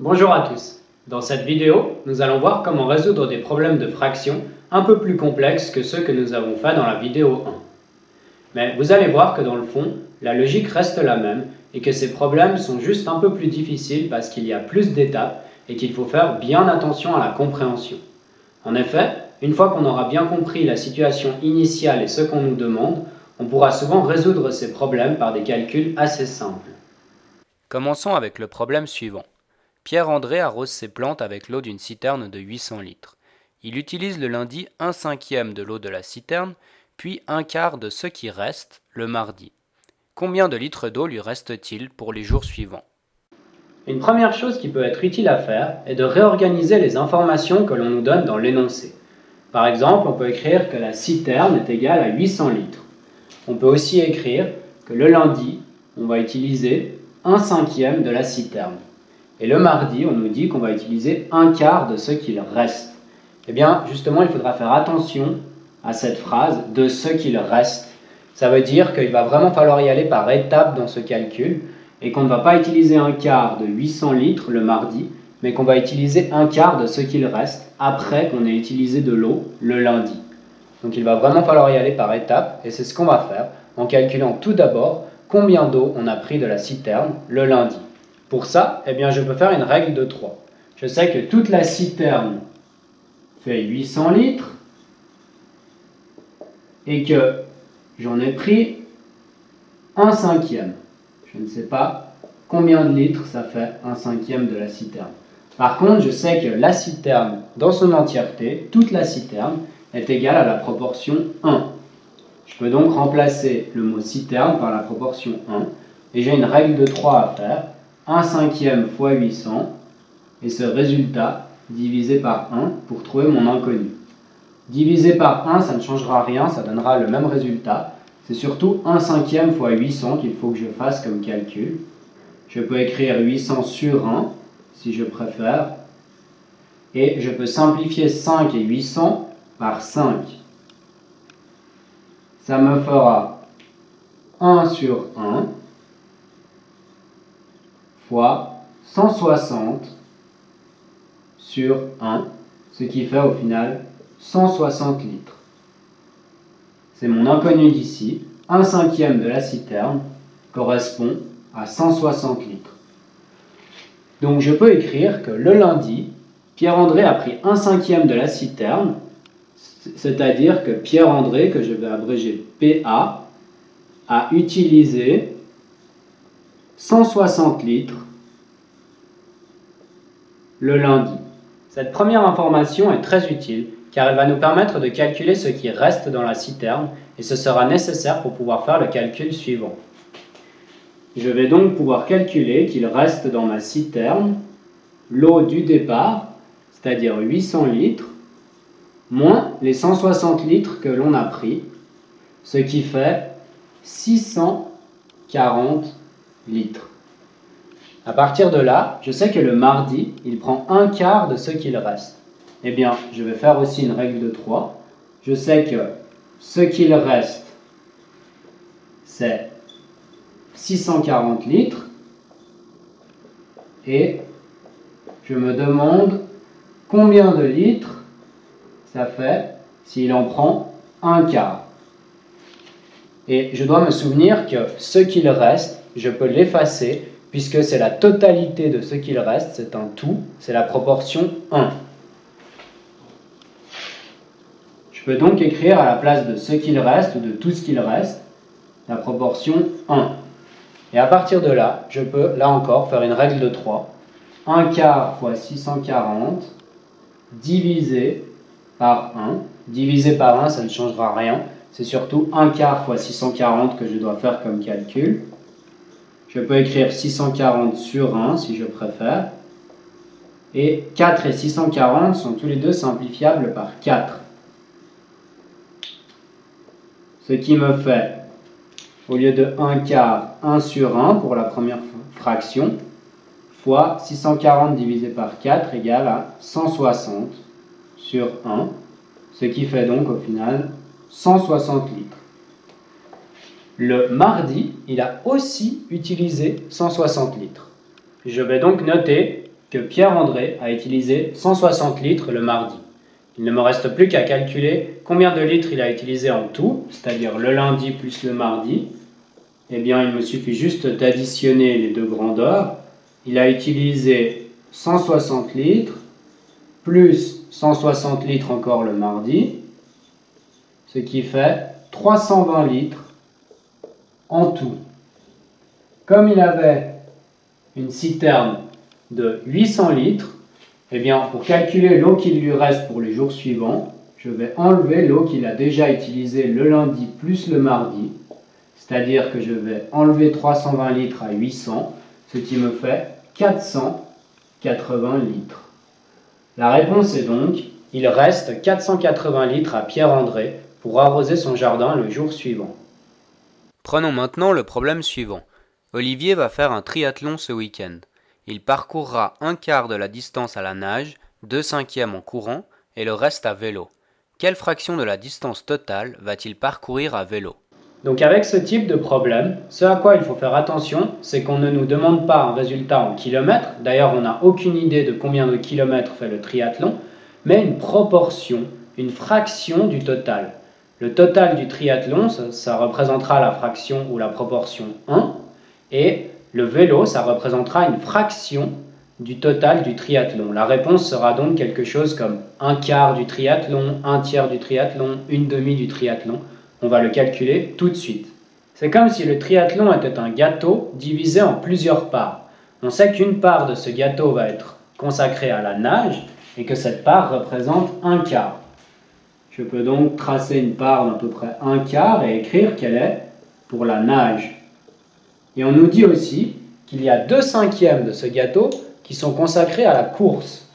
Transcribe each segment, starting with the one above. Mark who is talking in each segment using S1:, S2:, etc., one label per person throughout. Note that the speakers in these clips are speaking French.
S1: Bonjour à tous. Dans cette vidéo, nous allons voir comment résoudre des problèmes de fraction un peu plus complexes que ceux que nous avons fait dans la vidéo 1. Mais vous allez voir que dans le fond, la logique reste la même et que ces problèmes sont juste un peu plus difficiles parce qu'il y a plus d'étapes et qu'il faut faire bien attention à la compréhension. En effet, une fois qu'on aura bien compris la situation initiale et ce qu'on nous demande, on pourra souvent résoudre ces problèmes par des calculs assez simples.
S2: Commençons avec le problème suivant. Pierre-André arrose ses plantes avec l'eau d'une citerne de 800 litres. Il utilise le lundi 1/5 de l'eau de la citerne, puis un quart de ce qui reste le mardi. Combien de litres d'eau lui reste-t-il pour les jours suivants?
S1: Une première chose qui peut être utile à faire est de réorganiser les informations que l'on nous donne dans l'énoncé. Par exemple, on peut écrire que la citerne est égale à 800 litres. On peut aussi écrire que le lundi, on va utiliser 1/5 de la citerne. Et le mardi, on nous dit qu'on va utiliser un quart de ce qu'il reste. Eh bien, justement, il faudra faire attention à cette phrase « de ce qu'il reste ». Ça veut dire qu'il va vraiment falloir y aller par étapes dans ce calcul et qu'on ne va pas utiliser un quart de 800 litres le mardi, mais qu'on va utiliser un quart de ce qu'il reste après qu'on ait utilisé de l'eau le lundi. Donc il va vraiment falloir y aller par étapes et c'est ce qu'on va faire en calculant tout d'abord combien d'eau on a pris de la citerne le lundi. Pour ça, eh bien, je peux faire une règle de 3. Je sais que toute la citerne fait 800 litres et que j'en ai pris 1/5. Je ne sais pas combien de litres ça fait 1/5 de la citerne. Par contre, je sais que la citerne dans son entièreté, toute la citerne, est égale à la proportion 1. Je peux donc remplacer le mot citerne par la proportion 1 et j'ai une règle de 3 à faire. 1/5 fois 800 et ce résultat divisé par 1 pour trouver mon inconnu. Divisé par 1, ça ne changera rien, ça donnera le même résultat. C'est surtout 1/5 fois 800 qu'il faut que je fasse comme calcul. Je peux écrire 800 sur 1 si je préfère. Et je peux simplifier 5 et 800 par 5. Ça me fera 1 sur 1 fois 160 sur 1, ce qui fait au final 160 litres. C'est mon inconnu d'ici. 1/5 de la citerne correspond à 160 litres. Donc je peux écrire que le lundi, Pierre-André a pris 1/5 de la citerne, c'est-à-dire que Pierre-André, que je vais abréger PA, a utilisé 160 litres le lundi. Cette première information est très utile car elle va nous permettre de calculer ce qui reste dans la citerne et ce sera nécessaire pour pouvoir faire le calcul suivant. Je vais donc pouvoir calculer qu'il reste dans ma citerne l'eau du départ, c'est-à-dire 800 litres, moins les 160 litres que l'on a pris, ce qui fait 640 litres. À partir de là, je sais que le mardi, il prend un quart de ce qu'il reste. Eh bien, je vais faire aussi une règle de 3. Je sais que ce qu'il reste, c'est 640 litres. Et je me demande combien de litres ça fait s'il en prend un quart. Et je dois me souvenir que ce qu'il reste, je peux l'effacer puisque c'est la totalité de ce qu'il reste, c'est un tout, c'est la proportion 1. Je peux donc écrire à la place de ce qu'il reste ou de tout ce qu'il reste, la proportion 1. Et à partir de là, je peux, là encore, faire une règle de 3. 1 quart fois 640 divisé par 1. Divisé par 1, ça ne changera rien. C'est surtout 1 quart fois 640 que je dois faire comme calcul. Je peux écrire 640 sur 1 si je préfère. Et 4 et 640 sont tous les deux simplifiables par 4. Ce qui me fait, au lieu de 1 quart, 1 sur 1 pour la première fraction, fois 640 divisé par 4 égale à 160 sur 1, ce qui fait donc au final 160 litres. Le mardi, il a aussi utilisé 160 litres. Je vais donc noter que Pierre-André a utilisé 160 litres le mardi. Il ne me reste plus qu'à calculer combien de litres il a utilisé en tout, c'est-à-dire le lundi plus le mardi. Eh bien, il me suffit juste d'additionner les deux grandeurs. Il a utilisé 160 litres plus 160 litres encore le mardi, ce qui fait 320 litres en tout. Comme il avait une citerne de 800 litres, eh bien, pour calculer l'eau qu'il lui reste pour les jours suivants, je vais enlever l'eau qu'il a déjà utilisée le lundi plus le mardi, c'est-à-dire que je vais enlever 320 litres à 800, ce qui me fait 480 litres. La réponse est donc, il reste 480 litres à Pierre-André pour arroser son jardin le jour suivant.
S2: Prenons maintenant le problème suivant. Olivier va faire un triathlon ce week-end. Il parcourra un quart de la distance à la nage, 2/5 en courant et le reste à vélo. Quelle fraction de la distance totale va-t-il parcourir à vélo?
S1: Donc avec ce type de problème, ce à quoi il faut faire attention, c'est qu'on ne nous demande pas un résultat en kilomètres, d'ailleurs on n'a aucune idée de combien de kilomètres fait le triathlon, mais une proportion, une fraction du total. Le total du triathlon, ça représentera la fraction ou la proportion 1, et le vélo, ça représentera une fraction du total du triathlon. La réponse sera donc quelque chose comme un quart du triathlon, un tiers du triathlon, une demi du triathlon. On va le calculer tout de suite. C'est comme si le triathlon était un gâteau divisé en plusieurs parts. On sait qu'une part de ce gâteau va être consacrée à la nage et que cette part représente un quart. Je peux donc tracer une part d'à peu près un quart et écrire qu'elle est pour la nage. Et on nous dit aussi qu'il y a 2/5 de ce gâteau qui sont consacrés à la course.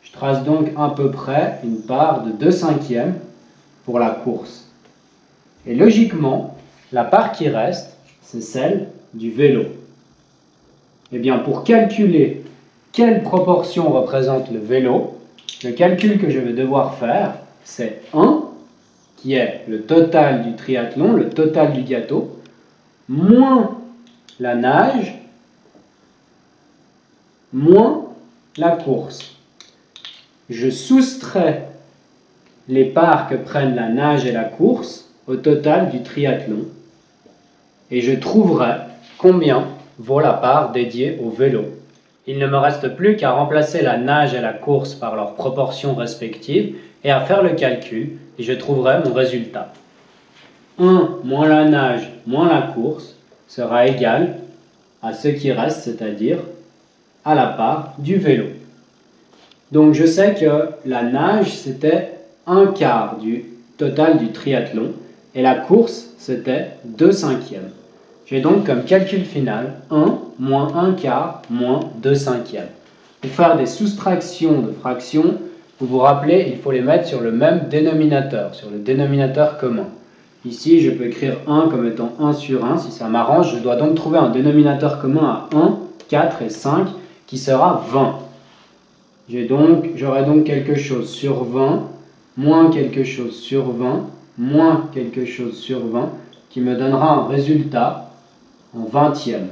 S1: Je trace donc à peu près une part de 2/5 pour la course. Et logiquement, la part qui reste, c'est celle du vélo. Eh bien, pour calculer quelle proportion représente le vélo, le calcul que je vais devoir faire, c'est 1, qui est le total du triathlon, le total du gâteau, moins la nage, moins la course. Je soustrais les parts que prennent la nage et la course au total du triathlon et je trouverai combien vaut la part dédiée au vélo. Il ne me reste plus qu'à remplacer la nage et la course par leurs proportions respectives et à faire le calcul et je trouverai mon résultat. 1 moins la nage moins la course sera égal à ce qui reste, c'est-à-dire à la part du vélo. Donc je sais que la nage c'était un quart du total du triathlon et la course c'était 2/5. J'ai donc comme calcul final 1 moins 1 quart moins 2/5. Pour faire des soustractions de fractions, vous vous rappelez, il faut les mettre sur le même dénominateur, sur le dénominateur commun. Ici, je peux écrire 1 comme étant 1 sur 1, si ça m'arrange. Je dois donc trouver un dénominateur commun à 1, 4 et 5 qui sera 20. J'aurai donc quelque chose sur 20, moins quelque chose sur 20, moins quelque chose sur 20, qui me donnera un résultat en 20e.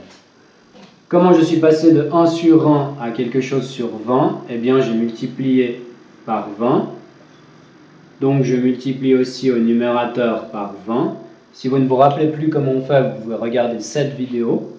S1: Comment je suis passé de 1 sur 1 à quelque chose sur 20? Eh bien, j'ai multiplié par 20. Donc, je multiplie aussi au numérateur par 20. Si vous ne vous rappelez plus comment on fait, vous pouvez regarder cette vidéo.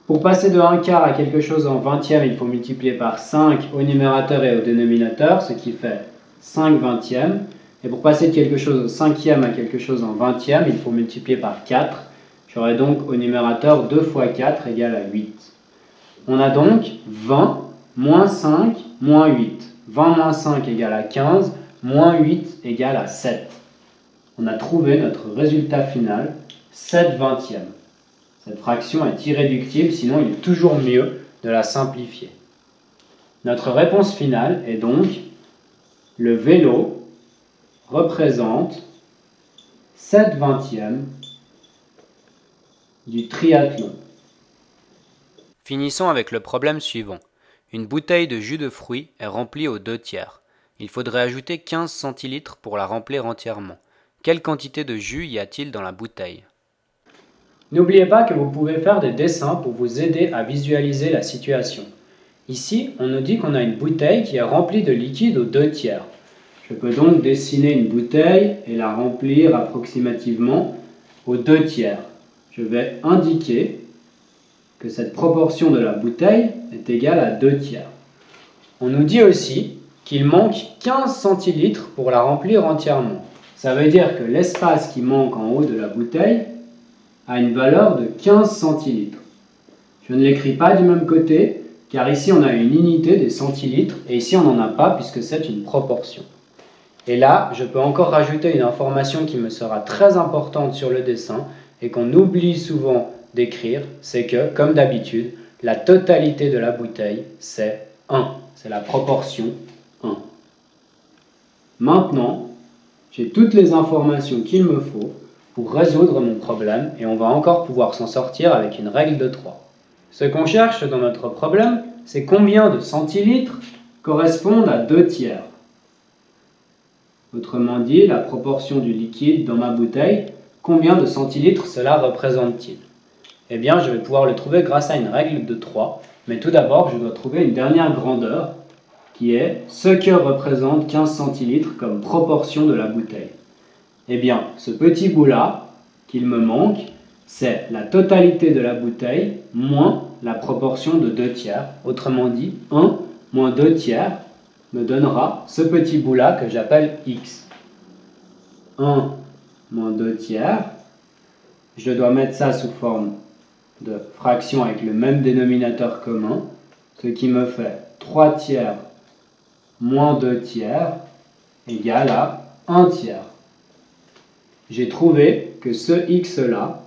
S1: Pour passer de 1 quart à quelque chose en 20e, il faut multiplier par 5 au numérateur et au dénominateur, ce qui fait 5 vingtièmes. Et pour passer de quelque chose au 5e à quelque chose en 20e, il faut multiplier par 4. J'aurai donc au numérateur 2 fois 4 égale à 8. On a donc 20 moins 5 moins 8. 20 moins 5 égale à 15, moins 8 égale à 7. On a trouvé notre résultat final, 7 vingtièmes. Cette fraction est irréductible, sinon il est toujours mieux de la simplifier. Notre réponse finale est donc le vélo représente 7 vingtièmes du triathlon.
S2: Finissons avec le problème suivant. Une bouteille de jus de fruits est remplie aux 2/3. Il faudrait ajouter 15 centilitres pour la remplir entièrement. Quelle quantité de jus y a-t-il dans la bouteille?
S1: N'oubliez pas que vous pouvez faire des dessins pour vous aider à visualiser la situation. Ici, on nous dit qu'on a une bouteille qui est remplie de liquide aux 2/3. Je peux donc dessiner une bouteille et la remplir approximativement aux 2/3. Je vais indiquer que cette proportion de la bouteille est égale à 2/3. On nous dit aussi qu'il manque 15 centilitres pour la remplir entièrement. Ça veut dire que l'espace qui manque en haut de la bouteille a une valeur de 15 centilitres. Je ne l'écris pas du même côté, car ici on a une unité des centilitres, et ici on n'en a pas puisque c'est une proportion. Et là, je peux encore rajouter une information qui me sera très importante sur le dessin, et qu'on oublie souvent d'écrire, c'est que, comme d'habitude, la totalité de la bouteille, c'est 1. C'est la proportion 1. Maintenant, j'ai toutes les informations qu'il me faut pour résoudre mon problème, et on va encore pouvoir s'en sortir avec une règle de 3. Ce qu'on cherche dans notre problème, c'est combien de centilitres correspondent à 2/3. Autrement dit, la proportion du liquide dans ma bouteille, combien de centilitres cela représente-t-il? Eh bien, je vais pouvoir le trouver grâce à une règle de 3, mais tout d'abord, je dois trouver une dernière grandeur, qui est ce que représente 15 centilitres comme proportion de la bouteille. Eh bien, ce petit bout-là, qu'il me manque, c'est la totalité de la bouteille moins la proportion de 2/3. Autrement dit, 1 moins 2/3 me donnera ce petit bout-là que j'appelle x. 1 moins 2/3, je dois mettre ça sous forme de fraction avec le même dénominateur commun, ce qui me fait 3/3 moins 2/3 égale à 1/3. J'ai trouvé que ce x-là,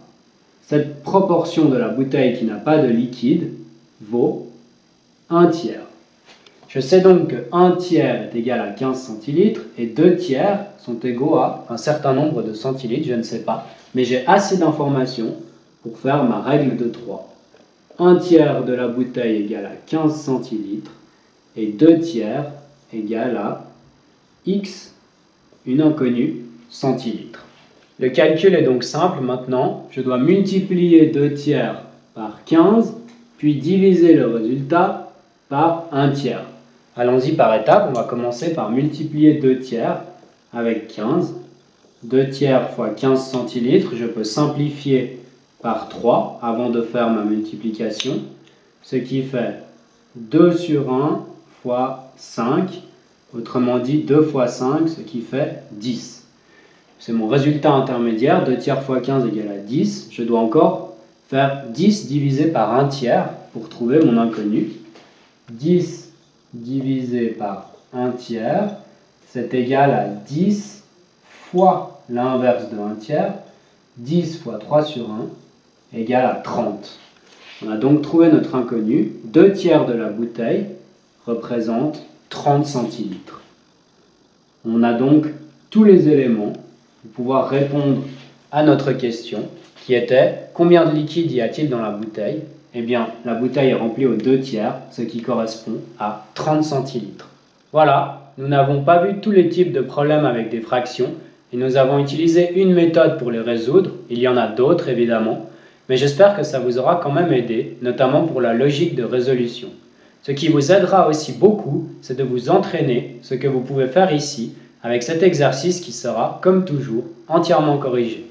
S1: cette proportion de la bouteille qui n'a pas de liquide, vaut 1/3. Je sais donc que 1/3 est égal à 15 centilitres et 2/3 sont égaux à un certain nombre de centilitres, je ne sais pas, mais j'ai assez d'informations pour faire ma règle de 3. 1/3 de la bouteille égale à 15 centilitres et 2/3 égale à x, une inconnue, centilitres. Le calcul est donc simple maintenant, je dois multiplier 2/3 par 15, puis diviser le résultat par 1/3. Allons-y par étapes, on va commencer par multiplier 2/3 avec 15. 2/3 fois 15 centilitres, je peux simplifier par 3 avant de faire ma multiplication, ce qui fait 2 sur 1 fois 5, autrement dit 2 fois 5, ce qui fait 10. C'est mon résultat intermédiaire, 2/3 fois 15 égale à 10. Je dois encore faire 10 divisé par 1/3 pour trouver mon inconnu. 10 divisé par 1/3, c'est égal à 10 fois l'inverse de 1/3. 10 fois 3 sur 1 égale à 30. On a donc trouvé notre inconnu. 2/3 de la bouteille représente 30 centilitres. On a donc tous les éléments pour pouvoir répondre à notre question qui était combien de liquide y a-t-il dans la bouteille? Eh bien, la bouteille est remplie aux 2/3, ce qui correspond à 30 centilitres. Voilà, nous n'avons pas vu tous les types de problèmes avec des fractions et nous avons utilisé une méthode pour les résoudre. Il y en a d'autres évidemment, mais j'espère que ça vous aura quand même aidé, notamment pour la logique de résolution. Ce qui vous aidera aussi beaucoup, c'est de vous entraîner, ce que vous pouvez faire ici, avec cet exercice qui sera, comme toujours, entièrement corrigé.